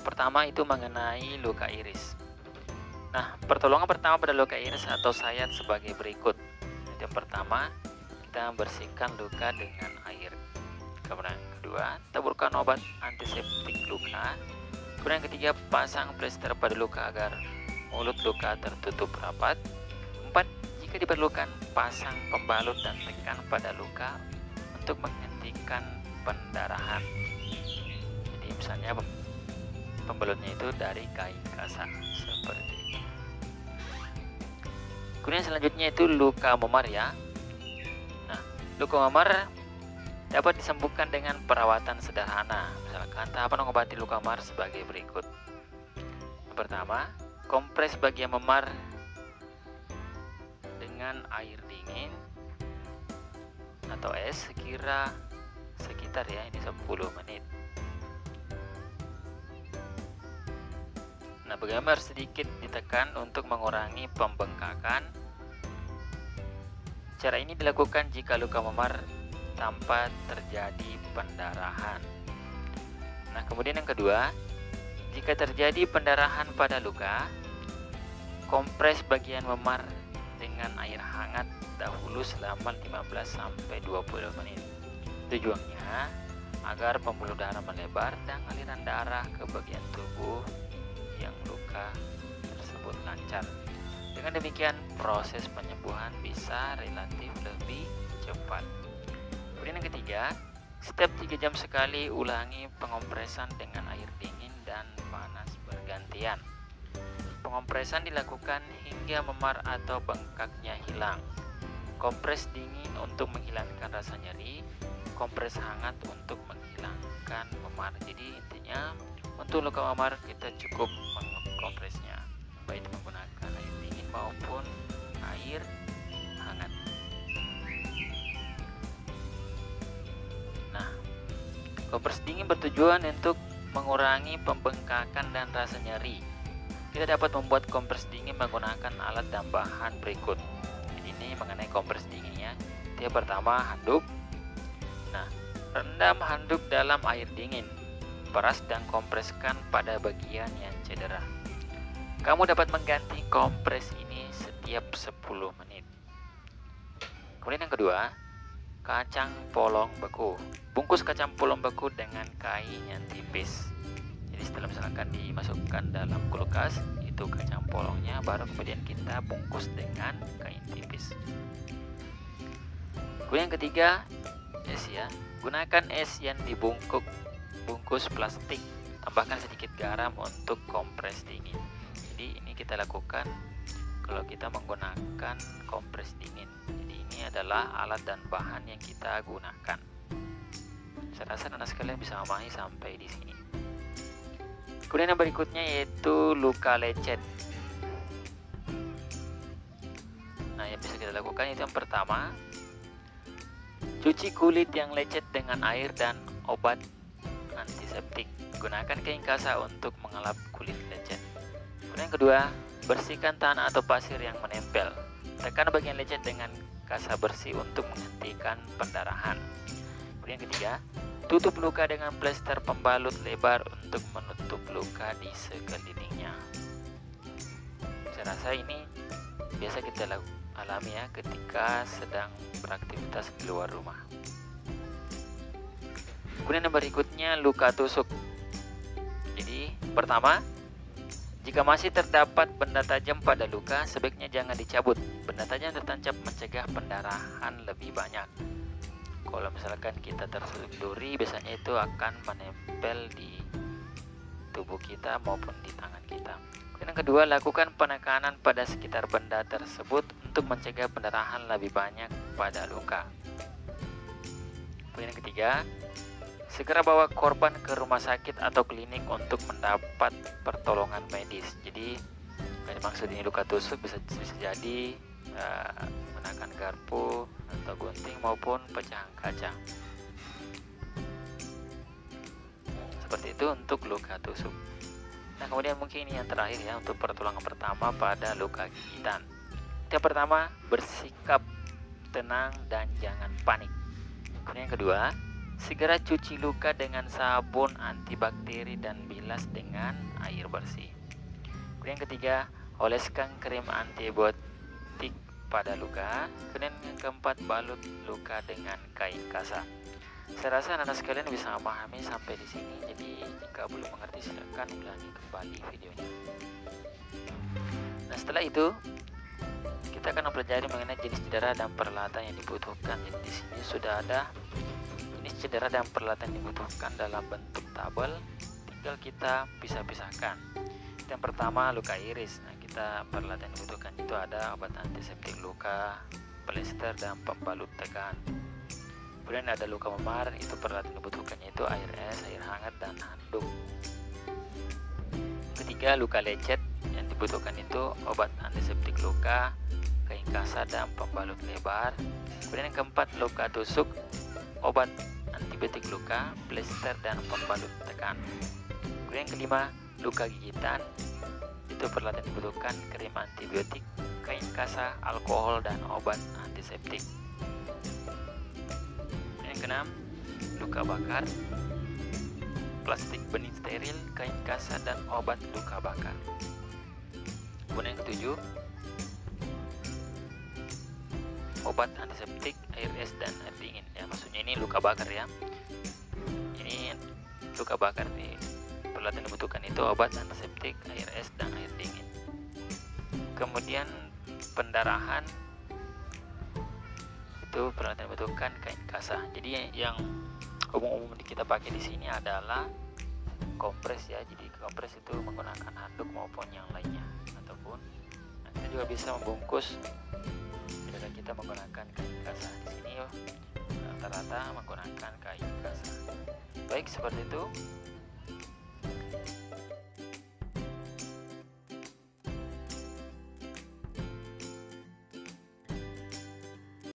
pertama itu mengenai luka iris. Nah, pertolongan pertama pada luka iris atau sayat sebagai berikut. Yang pertama, kita bersihkan luka dengan air. Kemudian yang kedua, taburkan obat antiseptik luka. Kemudian yang ketiga, pasang plester pada luka agar mulut luka tertutup rapat. 4. Jika diperlukan, pasang pembalut dan tekan pada luka untuk menghentikan pendarahan. Jadi misalnya pembalutnya itu dari kain kasa seperti itu. Kemudian selanjutnya itu luka memar ya. Nah, luka memar dapat disembuhkan dengan perawatan sederhana. Misalkan tahapan mengobati luka memar sebagai berikut. Yang pertama, kompres bagian memar dengan air dingin atau es sekitar ya ini 10 menit. Nah, bagian memar sedikit ditekan untuk mengurangi pembengkakan. Cara ini dilakukan jika luka memar tanpa terjadi pendarahan. Nah, kemudian yang kedua, jika terjadi pendarahan pada luka, kompres bagian memar dengan air hangat dahulu selama 15-20 menit. Tujuannya agar pembuluh darah melebar dan aliran darah ke bagian tubuh yang luka tersebut lancar. Dengan demikian, proses penyembuhan bisa relatif lebih cepat. Kemudian yang ketiga, setiap 3 jam sekali ulangi pengompresan dengan air dingin dan panas bergantian. Pengompresan dilakukan hingga memar atau bengkaknya hilang. Kompres dingin untuk menghilangkan rasa nyeri, kompres hangat untuk menghilangkan memar. Jadi intinya untuk luka memar kita cukup mengkompresnya, baik menggunakan air dingin maupun air hangat. Nah, kompres dingin bertujuan untuk mengurangi pembengkakan dan rasa nyeri. Kita dapat membuat kompres dingin menggunakan alat dan bahan berikut. Ini mengenai kompres dingin ya. Yang pertama, handuk. Nah, rendam handuk dalam air dingin. Peras dan kompreskan pada bagian yang cedera. Kamu dapat mengganti kompres ini setiap 10 menit. Kemudian yang kedua, kacang polong beku. Bungkus kacang polong beku dengan kain yang tipis. Jadi setelah misalkan dimasukkan dalam kulkas, itu kacang polongnya, baru kemudian kita bungkus dengan kain tipis. Kemudian yang ketiga, es ya. Gunakan es yang bungkus plastik. Tambahkan sedikit garam untuk kompres dingin. Jadi ini kita lakukan kalau kita menggunakan kompres dingin. Jadi ini adalah alat dan bahan yang kita gunakan. Saya rasa anak sekalian bisa memahami sampai di sini. Kemudian yang berikutnya yaitu luka lecet. Nah, yang bisa kita lakukan itu yang pertama, cuci kulit yang lecet dengan air dan obat antiseptik. Gunakan kain kasa untuk mengelap kulit lecet. Kemudian yang kedua, bersihkan tanah atau pasir yang menempel. Tekan bagian lecet dengan kasa bersih untuk menghentikan pendarahan. Kemudian yang ketiga, tutup luka dengan plester pembalut lebar untuk menutup luka di sekelilingnya. Saya rasa ini biasa kita alami ya ketika sedang beraktivitas di luar rumah. Kemudian yang berikutnya, luka tusuk. Jadi pertama, jika masih terdapat benda tajam pada luka, sebaiknya jangan dicabut. Benda tajam tertancap mencegah pendarahan lebih banyak. Kalau misalkan kita tertusuk duri, biasanya itu akan menempel di tubuh kita maupun di tangan kita. Yang kedua, lakukan penekanan pada sekitar benda tersebut untuk mencegah pendarahan lebih banyak pada luka. Kemudian yang ketiga, segera bawa korban ke rumah sakit atau klinik untuk mendapat pertolongan medis. Jadi yang dimaksud ini luka tusuk bisa jadi menggunakan garpu atau gunting maupun pecahan kaca. Seperti itu untuk luka tusuk. Nah, kemudian mungkin ini yang terakhir ya untuk pertolongan pertama pada luka gigitan. Yang pertama, bersikap tenang dan jangan panik. Kemudian yang kedua, Segera cuci luka dengan sabun antibakteri dan bilas dengan air bersih. Kemudian yang ketiga, oleskan krim antibiotik pada luka. Kemudian yang keempat, balut luka dengan kain kasar. Saya rasa anak-anak sekalian bisa memahami sampai di sini. Jadi jika belum mengerti silakan ulangi kembali videonya. Nah, setelah itu kita akan mempelajari mengenai jenis cedera dan peralatan yang dibutuhkan. Jadi di sini sudah ada jenis cedera dan peralatan yang dibutuhkan dalam bentuk tabel. Tinggal kita pisah-pisahkan. Yang pertama, luka iris. Nah, kita peralatan yang dibutuhkan itu ada obat antiseptik luka, plester dan pembalut tekan. Kemudian ada luka memar, itu peralatan yang dibutuhkannya itu air es, air hangat dan handuk. Ketiga, luka lecet, yang dibutuhkan itu obat antiseptik luka, kain kasar dan pembalut lebar. Kemudian yang keempat, luka tusuk, obat antibiotik luka, plester dan pembalut tekan. Kemudian yang kelima, luka gigitan, itu peralatan yang dibutuhkan krim antibiotik, kain kasar, alkohol dan obat antiseptik. Yang keenam, luka bakar, plastik benih steril, kain kasar dan obat luka bakar. Kemudian yang ketujuh, obat antiseptik, air es dan air dingin. Ya, maksudnya ini luka bakar ya. Ini luka bakar nih. Peralatan yang dibutuhkan itu obat antiseptik, air es dan air dingin. Kemudian pendarahan, itu peralatan yang dibutuhkan kain kasar. Jadi yang umum-umum kita pakai di sini adalah kompres ya. Jadi kompres itu menggunakan handuk maupun yang lainnya, ataupun kita juga bisa membungkus. Jika kita menggunakan kain kasar di sini rata-rata menggunakan kain kasar. Baik, seperti itu.